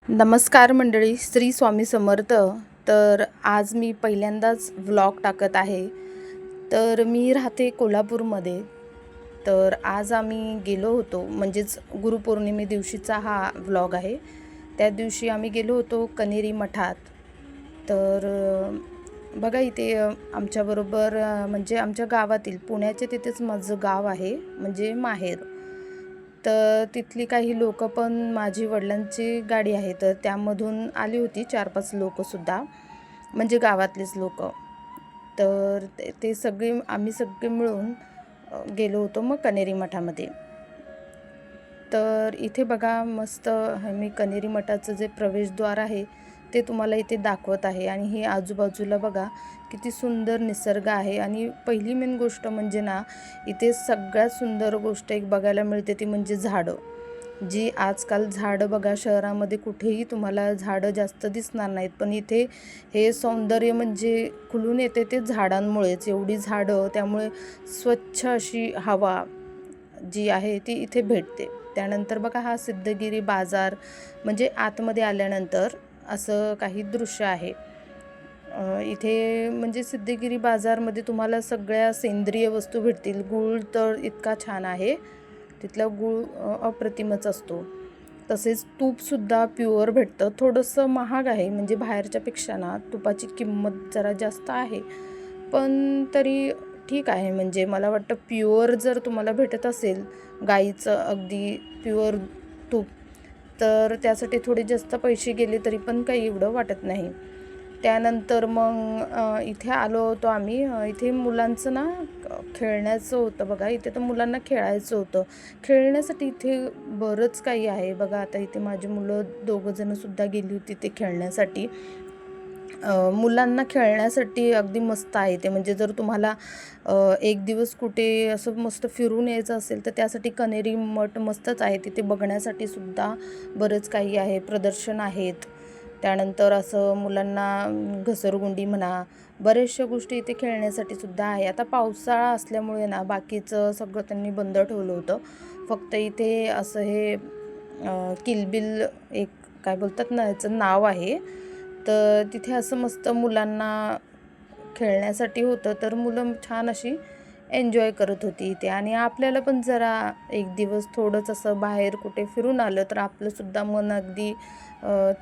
नमस्कार मंडळी, श्री स्वामी समर्थ. तर आज मी पहिल्यांदाच व्लॉग टाकत आहे. तर मी राहते कोल्हापूरमध्ये. तर आज आम्ही गेलो होतो, म्हणजेच गुरुपौर्णिमे दिवशीचा हा व्लॉग आहे. त्या दिवशी आम्ही गेलो होतो कनेरी मठात. तर बघा इथे आमच्याबरोबर म्हणजे आमच्या गावातील पुण्याच्या तिथेच माझं गाव आहे, म्हणजे माहेर. तर तिथली काही लोकं पण माझी वडिलांची गाडी आहे, तर त्यामधून आली होती 4-5 लोकंसुद्धा, म्हणजे गावातलीच लोकं. तर ते सगळे आम्ही सगळे मिळून गेलो होतो मग कनेरी मठामध्ये. तर इथे बघा मस्त मी कनेरी मठाचं जे प्रवेशद्वार आहे ते तुम्हाला इथे दाखवत आहे. आणि हे आजूबाजूला बघा किती सुंदर निसर्ग आहे. आणि पहिली मेन गोष्ट म्हणजे ना, इथे सगळ्यात सुंदर गोष्ट एक बघायला मिळते ती म्हणजे झाडं. जी आजकाल झाडं बघा शहरामध्ये कुठेही तुम्हाला झाडं जास्त दिसणार नाहीत, पण इथे हे सौंदर्य म्हणजे खुलून येते ते झाडांमुळेच. एवढी झाडं, त्यामुळे स्वच्छ अशी हवा जी आहे ती इथे भेटते. त्यानंतर बघा हा सिद्धगिरी बाजार, म्हणजे आतमध्ये आल्यानंतर असं काही दृश्य आहे. इथे म्हणजे सिद्धगिरी बाजारमध्ये तुम्हाला सगळ्या सेंद्रिय वस्तू भेटतील. गूळ तर इतका छान आहे, तिथला गूळ अप्रतिमच असतो. तसेच तूपसुद्धा प्युअर भेटतं. थोडंसं महाग आहे, म्हणजे बाहेरच्यापेक्षा ना तुपाची किंमत जरा जास्त आहे, पण तरी ठीक आहे. म्हणजे मला वाटतं प्युअर जर तुम्हाला भेटत असेल गाईचं अगदी प्युअर तूप, तर त्यासाठी थोडे जास्त पैसे गेले तरी पण काही एवढं वाटत नाही. त्यानंतर मग इथे आलो होतो आम्ही. इथे मुलांचं ना खेळण्याचं होतं बघा. इथे तर मुलांना खेळायचं होतं. खेळण्यासाठी इथे बरंच काही आहे बघा. आता इथे माझी मुलं दोघंजणंसुद्धा गेली होती ते खेळण्यासाठी. मुलांना खेळण्यासाठी अगदी मस्त आहे ते. म्हणजे जर तुम्हाला एक दिवस कुठे असं मस्त फिरून यायचं असेल तर त्यासाठी कनेरी मठ मस्तच आहे. तिथे बघण्यासाठी सुद्धा बरंच काही आहे, प्रदर्शन आहेत. त्यानंतर असं मुलांना घसरगुंडी म्हणा, बऱ्याचशा गोष्टी इथे खेळण्यासाठी सुद्धा आहे. आता पावसाळा असल्यामुळे ना बाकीचं सगळं त्यांनी बंद ठेवलं होतं. फक्त इथे असं हे किलबिल एक काय बोलतात ना, याचं नाव आहे. तर तिथे असं मस्त मुलांना खेळण्यासाठी होतं. तर मुलं छान अशी एन्जॉय करत होती इथे. आणि आपल्याला पण जरा एक दिवस थोडंच असं बाहेर कुठे फिरून आलं तर आपलंसुद्धा मन अगदी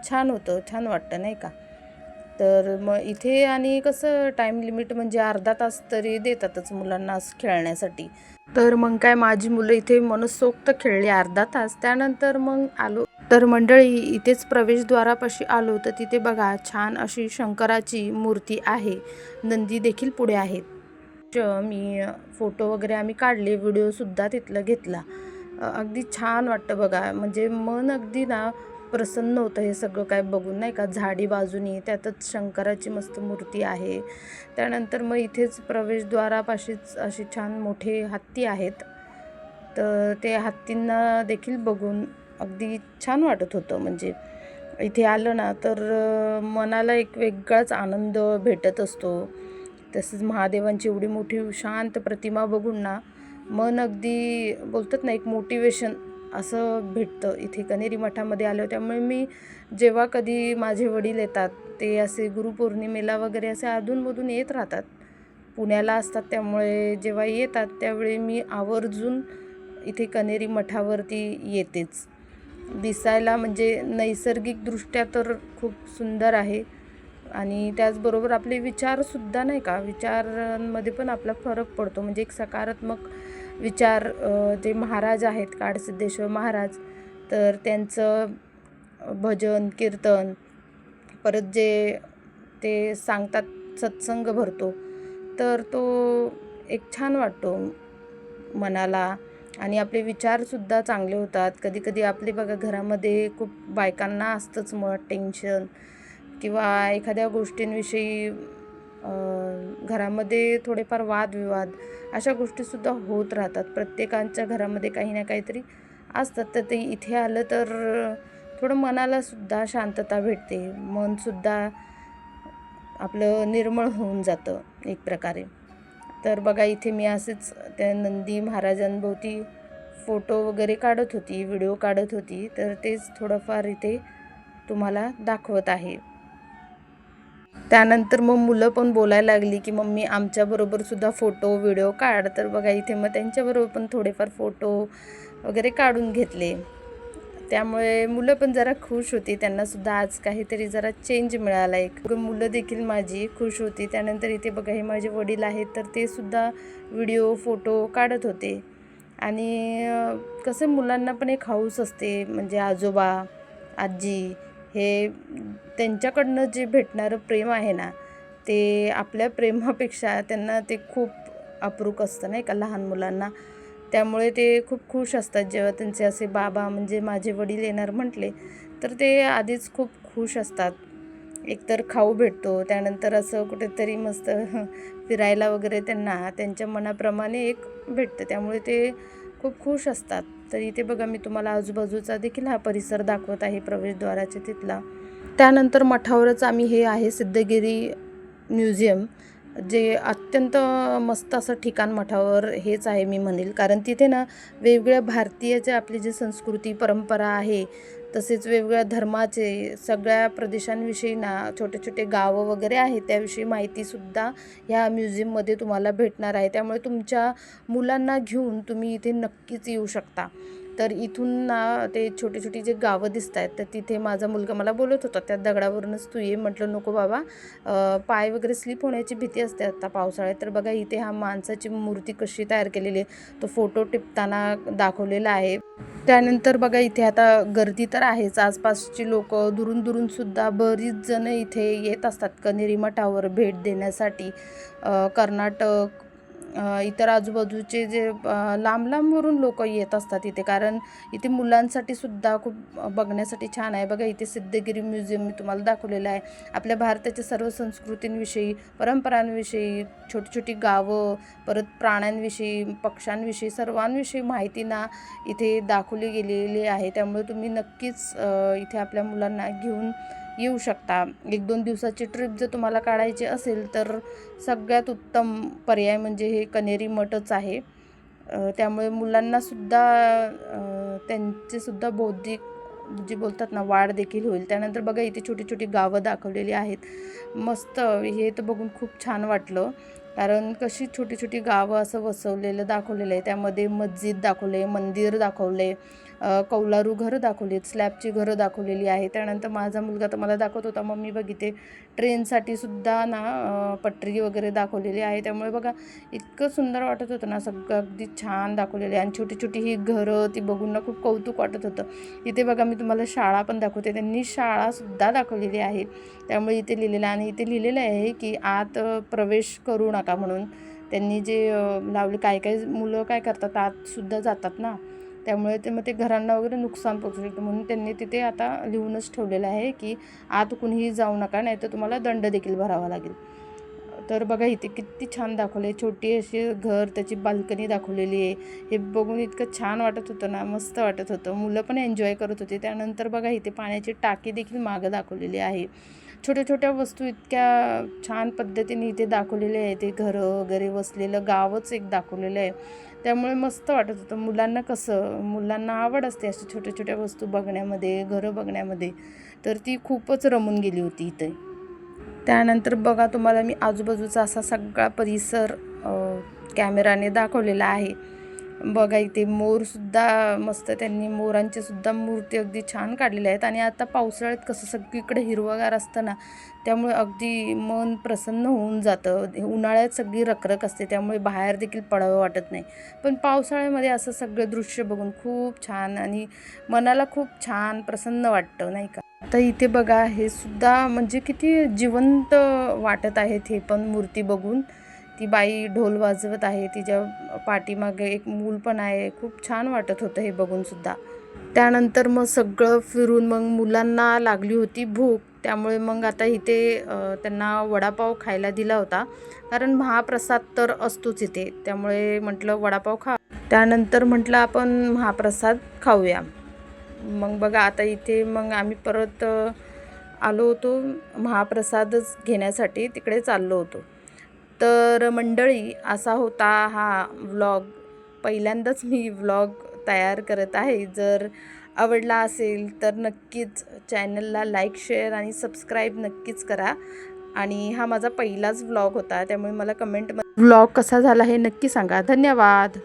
छान होतं, छान वाटतं नाही का. तर मग इथे आणि कसं टाईम लिमिट म्हणजे अर्धा तास तरी देतातच मुलांना खेळण्यासाठी. तर मग काय माझी मुलं इथे मनसोक्त खेळली अर्धा तास. त्यानंतर मग आलो. तर मंडळी इथेच प्रवेशद्वारापाशी आलो तर तिथे बघा छान अशी शंकराची मूर्ती आहे. नंदी देखील पुढे आहेत. मी फोटो वगैरे आम्ही काढले, व्हिडिओसुद्धा तिथलं घेतला. अगदी छान वाटतं बघा. म्हणजे मन अगदी ना प्रसन्न होतं हे सगळं काय बघून नाही का. झाडी बाजूनी त्यातच शंकराची मस्त मूर्ती आहे. त्यानंतर मग इथेच प्रवेशद्वारापाशीच असे छान मोठे हत्ती आहेत. तर ते हत्तींना देखील बघून अगदी छान वाटत होतं. म्हणजे इथे आलं ना तर मनाला एक वेगळाच आनंद भेटत असतो. तसंच महादेवांची एवढी मोठी शांत प्रतिमा बघून ना मन अगदी बोलतात ना एक मोटिवेशन असं भेटतं इथे कनेरी मठामध्ये आलं. त्यामुळे मी जेव्हा कधी माझे वडील येतात, ते असे गुरुपौर्णिमेला वगैरे असे अधूनमधून येत राहतात. पुण्याला असतात, त्यामुळे जेव्हा येतात त्यावेळी मी आवर्जून इथे कनेरी मठावरती येतेच. दिसायला म्हणजे नैसर्गिकदृष्ट्या तर खूप सुंदर आहे. आणि त्याचबरोबर आपले विचारसुद्धा नाही का, विचारांमध्ये पण आपला फरक पडतो. म्हणजे एक सकारात्मक विचार जे महाराज आहेत काडसिद्धेश्वर महाराज, तर त्यांचं भजन कीर्तन, परत जे ते सांगतात सत्संग भरतो, तर तो एक छान वाटतो मनाला. आणि आपले विचारसुद्धा चांगले होतात. कधी कधी आपले बघा घरामध्ये खूप बायकांना असतंच मग टेन्शन किंवा एखाद्या गोष्टींविषयी घरामध्ये थोडेफार वादविवाद अशा गोष्टीसुद्धा होत राहतात. प्रत्येकाच्या घरामध्ये काही ना काहीतरी असतात. तर ते इथे आलं तर थोडं मनालासुद्धा शांतता भेटते. मनसुद्धा आपलं निर्मळ होऊन जातं एक प्रकारे. तर बघा इथे मी असेच त्या नंदी महाराजांभोवती फोटो वगैरे काढत होती, व्हिडिओ काढत होती. तर तेच थोडंफार इथे तुम्हाला दाखवत आहे. त्यानंतर मग मुलं पण बोलायला लागली की मम्मी आमच्याबरोबर सुद्धा फोटो व्हिडिओ काढ. तर बघा इथे मग त्यांच्याबरोबर पण थोडेफार फोटो वगैरे काढून घेतले. त्यामुळे मुलं पण जरा खुश होती. त्यांनासुद्धा आज काहीतरी जरा चेंज मिळाला. एक मुलं देखील माझी खुश होती. त्यानंतर इथे बघा हे माझे वडील आहेत, तर ते सुद्धा व्हिडिओ फोटो काढत होते. आणि कसं मुलांना पण एक हौस असते, म्हणजे आजोबा आजी हे त्यांच्याकडनं जे भेटणारं प्रेम आहे ना, ते आपल्या प्रेमापेक्षा त्यांना ते खूप अप्रूप असतं नाही का लहान मुलांना. त्यामुळे ते खूप खुश असतात जेव्हा त्यांचे असे बाबा म्हणजे माझे वडील येणार म्हटले, तर ते आधीच खूप खुश असतात. एकतर खाऊ भेटतो, त्यानंतर असं कुठेतरी मस्त फिरायला वगैरे त्यांना त्यांच्या मनाप्रमाणे एक भेटतं. त्यामुळे ते खूप खुश असतात. तर इथे बघा मी तुम्हाला आजूबाजूचा देखील हा परिसर दाखवत आहे, प्रवेशद्वाराच्या तिथला. त्यानंतर मठावरच आम्ही हे आहे सिद्धगिरी म्युझियम, जे अत्यंत मस्त असं ठिकाण मठावर हेच आहे मी म्हणेल. कारण तिथे ना वेगवेगळ्या भारतीयाचे आपली जी संस्कृती परंपरा आहे, तसेच वेगवेगळ्या धर्माचे सगळ्या प्रदेशांविषयी ना छोटे छोटे गावं वगैरे आहेत, त्याविषयी माहितीसुद्धा ह्या म्युझियममध्ये तुम्हाला भेटणार आहे. त्यामुळे तुमच्या मुलांना घेऊन तुम्ही इथे नक्कीच येऊ शकता. तर इथून ना ते छोटी छोटी जे गावं दिसत आहेत, तर तिथे माझा मुलगा मला बोलत होता त्या दगडावरूनच तू ये. म्हटलं नको बाबा, पाय वगैरे स्लिप होण्याची भीती असते आता पावसाळ्यात. तर बघा इथे हा माणसाची मूर्ती कशी तयार केलेली आहे, तो फोटो टिपताना दाखवलेला आहे. त्यानंतर बघा इथे आता गर्दी तर आहेच, आसपासची लोक दुरून दुरून सुद्धा बरीच जण इथे येत असतात कनेरी मठावर भेट देण्यासाठी. कर्नाटक, इतर आजूबाजूचे जे लांब लांबवरून लोक येत असतात इथे, कारण इथे मुलांसाठी सुद्धा खूप बघण्यासाठी छान आहे. बघा इथे सिद्धगिरी म्युझियम मी तुम्हाला दाखवलेलं आहे. आपल्या भारताच्या सर्व संस्कृतींविषयी परंपरांविषयी छोटी छोटी गावं, परत प्राण्यांविषयी पक्ष्यांविषयी सर्वांविषयी माहिती ना इथे दाखवली गेलेली आहे. त्यामुळे तुम्ही नक्कीच इथे आपल्या मुलांना घेऊन येऊ शकता. 1-2 दिवसाची ट्रिप जर तुम्हाला काढायची असेल तर सगळ्यात उत्तम पर्याय म्हणजे हे कनेरी मठच आहे. त्यामुळे मुलांनासुद्धा त्यांचेसुद्धा बौद्धिक जे बोलतात ना वाढ देखील होईल. त्यानंतर बघा इथे छोटी छोटी गावं दाखवलेली आहेत. मस्त हे तर बघून खूप छान वाटलं, कारण कशी छोटी छोटी गावं असं वसवलेलं दाखवलेलं आहे. त्यामध्ये मस्जिद दाखवले, मंदिर दाखवले, कौलारू घरं दाखवलीत, स्लॅबची घरं दाखवलेली आहे. त्यानंतर माझा मुलगा तर मला दाखवत होता, मम्मी बघ इथे ट्रेनसाठी सुद्धा ना पटरी वगैरे दाखवलेली आहे. त्यामुळे बघा इतकं सुंदर वाटत होतं ना, सगळं अगदी छान दाखवलेलं आहे. आणि छोटी छोटी ही घरं ती बघून ना खूप कौतुक वाटत होतं. इथे बघा मी तुम्हाला शाळा पण दाखवते, त्यांनी शाळासुद्धा दाखवलेली आहे. त्यामुळे इथे लिहिलेलं आहे, आणि इथे लिहिलेलं आहे की आत प्रवेश करू नका म्हणून. त्यांनी जे लावले, काय काय मुलं काय करतात आतसुद्धा जातात ना, त्यामुळे ते मग ते घरांना वगैरे नुकसान पोहोचू शकतं, म्हणून त्यांनी तिथे आता लिहूनच ठेवलेलं आहे की आत कुणीही जाऊ नका, नाही तर तुम्हाला दंड देखील भरावा लागेल. तर बघा इथे किती छान दाखवले, छोटी अशी घर, त्याची बाल्कनी दाखवलेली आहे. हे बघून इतकं छान वाटत होतं ना, मस्त वाटत होतं. मुलं पण एन्जॉय करत होते. त्यानंतर बघा इथे पाण्याची टाकी देखील मागं दाखवलेली आहे. छोट्या छोट्या वस्तू इतक्या छान पद्धतीने इथे दाखवलेले आहे. ते घरं वगैरे वसलेलं गावच एक दाखवलेलं आहे. त्यामुळे मस्त वाटत होतं. मुलांना आवड असते अशा छोट्या छोट्या वस्तू बघण्यामध्ये, घरं बघण्यामध्ये, तर ती खूपच रमून गेली होती इथे. त्यानंतर बघा तुम्हाला मी आजूबाजूचा असा सगळा परिसर कॅमेराने दाखवलेला आहे. बघा इथे मोरसुद्धा मस्त, त्यांनी मोरांची सुद्धा मूर्ती अगदी छान काढलेल्या आहेत. आणि आता पावसाळ्यात कसं सगळीकडे हिरवंगार असतं ना, त्यामुळे अगदी मन प्रसन्न होऊन जातं. उन्हाळ्यात सगळी रखरख असते, त्यामुळे बाहेर देखील पडावं वाटत नाही. पण पावसाळ्यामध्ये असं सगळं दृश्य बघून खूप छान आणि मनाला खूप छान प्रसन्न वाटतं नाही का. आता इथे बघा हे सुद्धा म्हणजे किती जिवंत वाटत आहेत हे पण मूर्ती बघून. ती बाई ढोल वाजवत आहे, तिच्या पाठीमागे एक मूल पण आहे. खूप छान वाटत होतं हे बघून सुद्धा. त्यानंतर मग सगळं फिरून मग मुलांना लागली होती भूक, त्यामुळे मग आता इथे त्यांना वडापाव खायला दिला होता, कारण महाप्रसाद तर असतोच इथे. त्यामुळे म्हटलं वडापाव खा. त्यानंतर म्हटलं आपण महाप्रसाद खाऊया. मग बघा आता इथे मग आम्ही परत आलो होतो महाप्रसादच घेण्यासाठी, तिकडे चाललो होतो. तर मंडळी असा होता हा व्लॉग. पहिल्यांदाच मी व्लॉग तयार करत आहे. जर आवडला असेल तर नक्कीच चॅनलला लाईक, शेअर आणि सबस्क्राईब नक्कीच करा. आणि हा माझा पहिलाच व्लॉग होता, त्यामुळे मला कमेंटमध्ये व्लॉग कसा झाला हे नक्की सांगा. धन्यवाद.